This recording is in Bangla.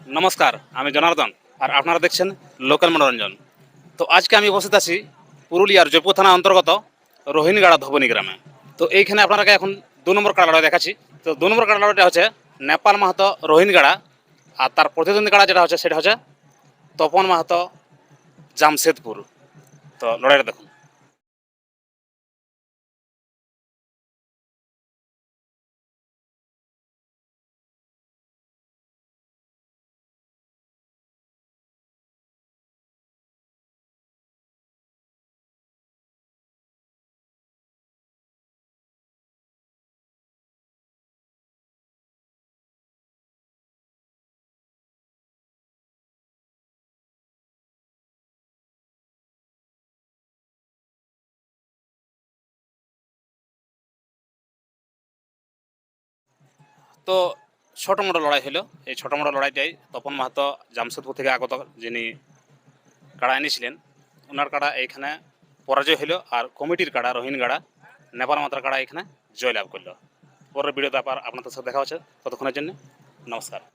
নমস্কার, আমি জনার্দন আর আপনারা দেখছেন লোকাল মনোরঞ্জন। তো আজকে আমি উপস্থিত আছি পুরুলিয়ার জয়পুর থানা অন্তর্গত রোহিণীগাড়া ধবনী গ্রামে। তো এইখানে আপনাকে এখন ২ নম্বর কাড়া লড়াই দেখাচ্ছি। তো ২ নম্বর কাড়া লড়াইটা হচ্ছে নেপাল মাহাতো রোহিণীগাড়া, আর তার প্রতিদ্বন্দ্বী কাড়া যেটা হচ্ছে সেটা হচ্ছে তপন মাহাতো জামশেদপুর। তো লড়াইটা দেখুন। তো ছোট মোটো লড়াই হলো। এই ছোট মোটো লড়াইটাই তপন মাহাতো জামশেদপুর থেকে আগত যিনি কাড়া এনেছিলেন, ওনার কাড়া এইখানে পরাজয় হলো, আর কমিটির কাড়া রোহিণীগাড়া নেপাল মাতার কাড়া এখানে জয়লাভ করলো। পরের ভিডিওতে আবার আপনাদের সাথে দেখা হচ্ছে। ততক্ষণের জন্য নমস্কার।